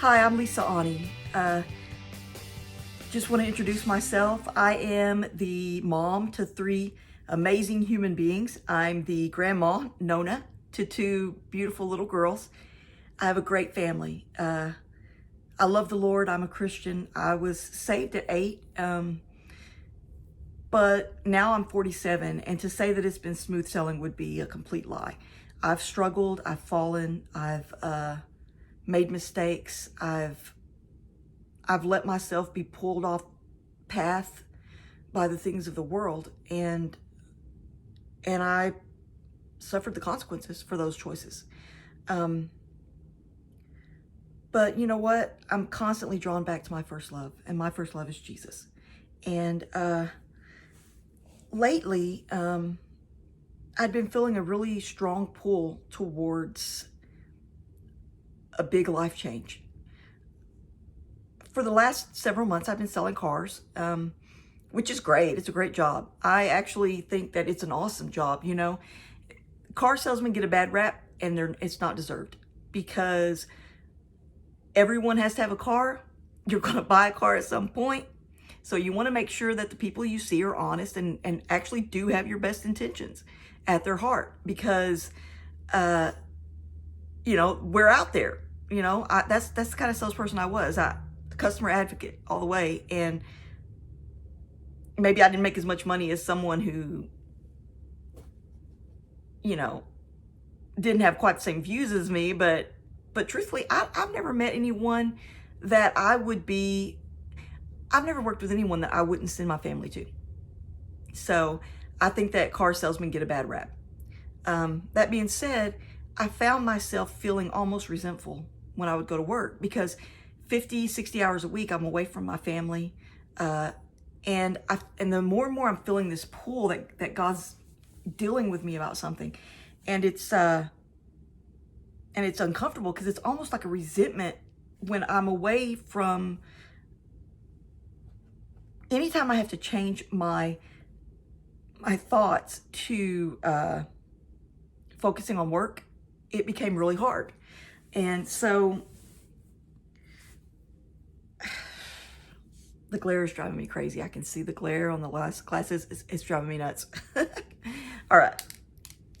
Hi, I'm Lisa Ani. Just want to introduce myself. I am the mom to 3 amazing human beings. I'm the grandma, Nona, to 2 beautiful little girls. I have a great family. I love the Lord. I'm a Christian. I was saved at 8, but now I'm 47, and to say that it's been smooth sailing would be a complete lie. I've struggled, I've fallen, I've made mistakes. I've let myself be pulled off path by the things of the world, and I suffered the consequences for those choices. But you know what? I'm constantly drawn back to my first love, and my first love is Jesus. And lately, I'd been feeling a really strong pull towards a big life change. For the last several months, I've been selling cars, which is great. It's a great job. I actually think that it's an awesome job. You know, car salesmen get a bad rap, and it's not deserved, because everyone has to have a car. You're going to buy a car at some point. So you want to make sure that the people you see are honest and actually do have your best intentions at their heart, because, you know, we're out there. You know, that's the kind of salesperson I was. Customer advocate all the way. And maybe I didn't make as much money as someone who, you know, didn't have quite the same views as me, but truthfully, I've never met anyone that I've never worked with anyone that I wouldn't send my family to. So I think that car salesmen get a bad rap. That being said, I found myself feeling almost resentful when I would go to work, because 50, 60 hours a week, I'm away from my family. And the more and more I'm feeling this pull that God's dealing with me about something. And it's uncomfortable, because it's almost like a resentment when I'm away from. Anytime I have to change my thoughts to focusing on work, it became really hard. And so the glare is driving me crazy. I can see the glare on the last glasses. It's driving me nuts. All right.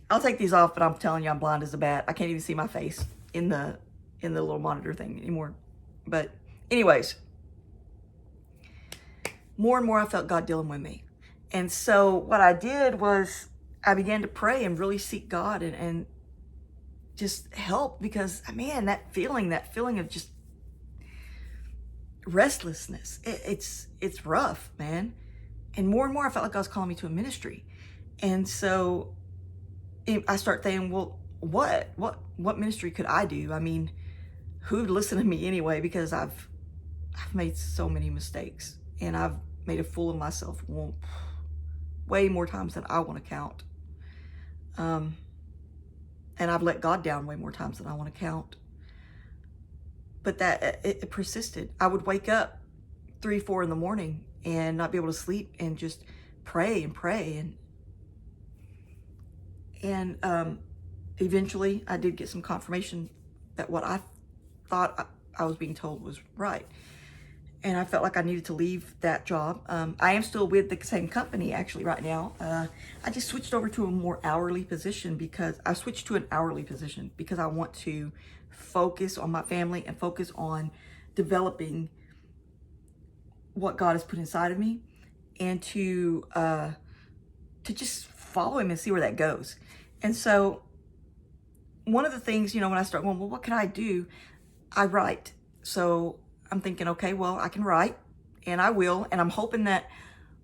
I'll take these off, but I'm telling you, I'm blind as a bat. I can't even see my face in the little monitor thing anymore. But anyways, more and more I felt God dealing with me. And so what I did was I began to pray and really seek God and just help, because, man, that feeling of just restlessness, it's rough, man. And more I felt like God was calling me to a ministry. And so I start thinking, well, what ministry could I do? I mean, who would listen to me anyway? Because I've made so many mistakes, and I've made a fool of myself way more times than I want to count. And I've let God down way more times than I want to count. But that it persisted. I would wake up 3, 4 in the morning and not be able to sleep, and just pray and pray. And eventually I did get some confirmation that what I thought I was being told was right. And I felt like I needed to leave that job. I am still with the same company actually right now. I just switched over to a more hourly position, because I want to focus on my family and focus on developing what God has put inside of me, and to just follow Him and see where that goes. And so one of the things, you know, when I start going, well, what can I do? I write. So I'm thinking, okay, well, I can write, and I will. And I'm hoping that,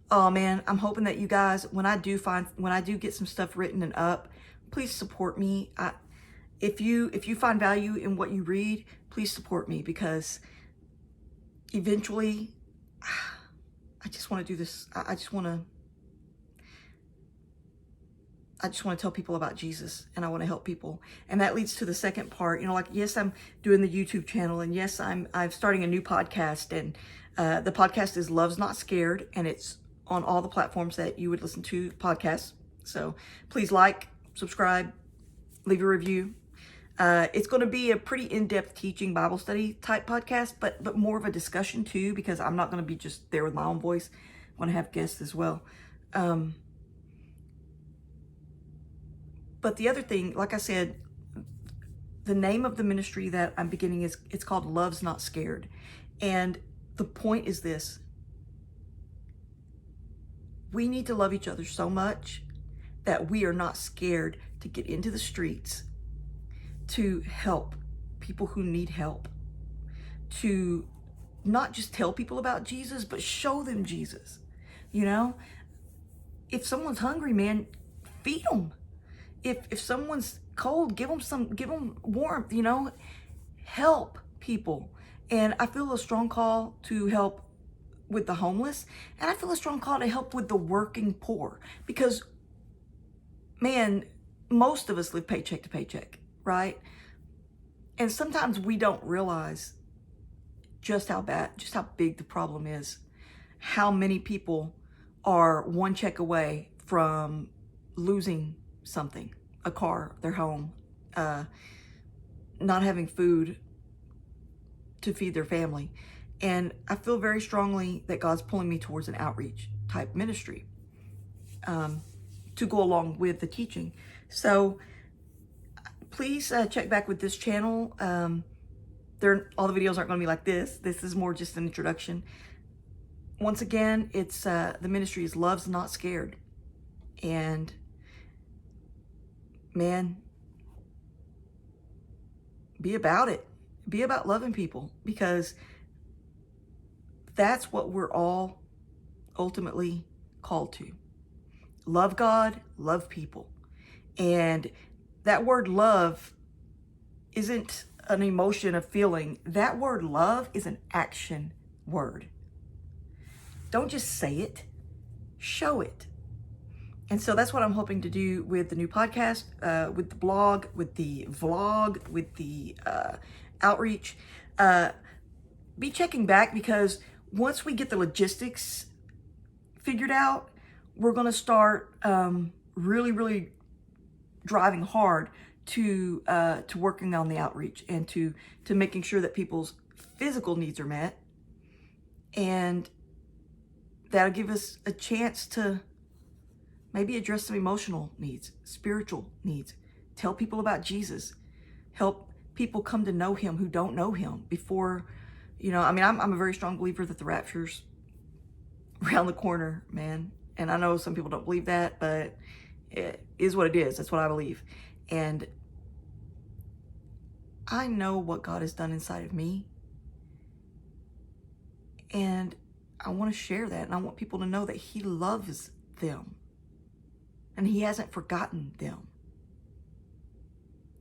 oh man, I'm hoping that you guys, when I do get some stuff written and up, please support me. If you find value in what you read, please support me, because eventually I just want to do this. I just want to tell people about Jesus, and I want to help people. And that leads to the second part. You know, like, yes, I'm doing the YouTube channel, and yes, I'm starting a new podcast, and the podcast is Love's Not Scared, and it's on all the platforms that you would listen to podcasts. So please like, subscribe, leave a review. It's going to be a pretty in-depth teaching Bible study type podcast, but more of a discussion too, because I'm not going to be just there with my own voice. I want to have guests as well. But the other thing, like I said, the name of the ministry that I'm beginning it's called Love's Not Scared. And the point is this: we need to love each other so much that we are not scared to get into the streets, to help people who need help, to not just tell people about Jesus, but show them Jesus. You know, if someone's hungry, man, feed them. If someone's cold, give them warmth, you know, help people. And I feel a strong call to help with the homeless, and I feel a strong call to help with the working poor, because man, most of us live paycheck to paycheck, right? And sometimes we don't realize just how big the problem is, how many people are one check away from losing something, a car, their home, not having food to feed their family. And I feel very strongly that God's pulling me towards an outreach type ministry to go along with the teaching. So please check back with this channel. All the videos aren't going to be like this. This is more just an introduction. Once again, it's the ministry is Love's Not Scared. And man, be about it. Be about loving people, because that's what we're all ultimately called to. Love God, love people. And that word love isn't an emotion, a feeling. That word love is an action word. Don't just say it, show it. And so that's what I'm hoping to do with the new podcast, with the blog, with the vlog, with the outreach. Be checking back, because once we get the logistics figured out, we're going to start really driving hard to working on the outreach, and to making sure that people's physical needs are met. And that'll give us a chance to maybe address some emotional needs, spiritual needs, tell people about Jesus, help people come to know him who don't know him before, you know, I mean, I'm a very strong believer that the rapture's around the corner, man. And I know some people don't believe that, but it is what it is. That's what I believe. And I know what God has done inside of me. And I want to share that. And I want people to know that he loves them. And he hasn't forgotten them.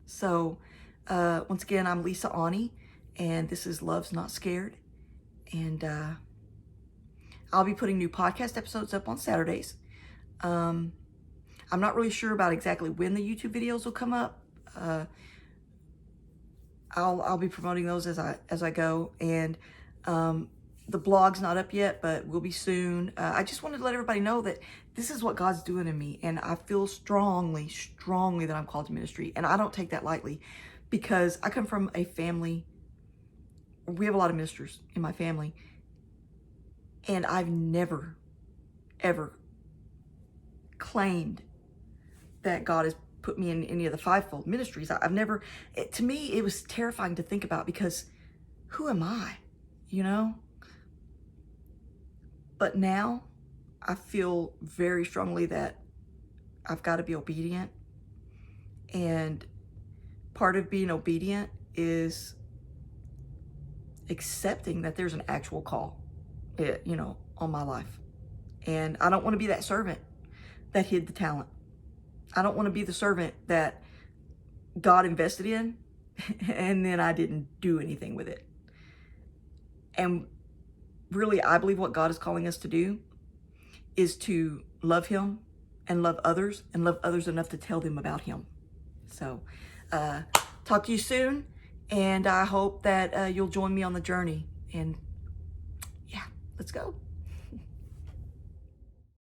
So, once again, I'm Lisa Ani, and this is Love's Not Scared. And I'll be putting new podcast episodes up on Saturdays. I'm not really sure about exactly when the YouTube videos will come up. I'll be promoting those as I go, and the blog's not up yet, but will be soon. I just wanted to let everybody know that this is what God's doing in me, and I feel strongly that I'm called to ministry, and I don't take that lightly, because I come from a family. We have a lot of ministers in my family, and I've never, ever claimed that God has put me in any of the fivefold ministries. I've never, to me, it was terrifying to think about, because who am I, you know? But now I feel very strongly that I've got to be obedient. And part of being obedient is accepting that there's an actual call, you know, on my life. And I don't want to be that servant that hid the talent. I don't want to be the servant that God invested in and then I didn't do anything with it. And really, I believe what God is calling us to do is to love him and love others enough to tell them about him. So, talk to you soon, and I hope that you'll join me on the journey. And yeah, let's go.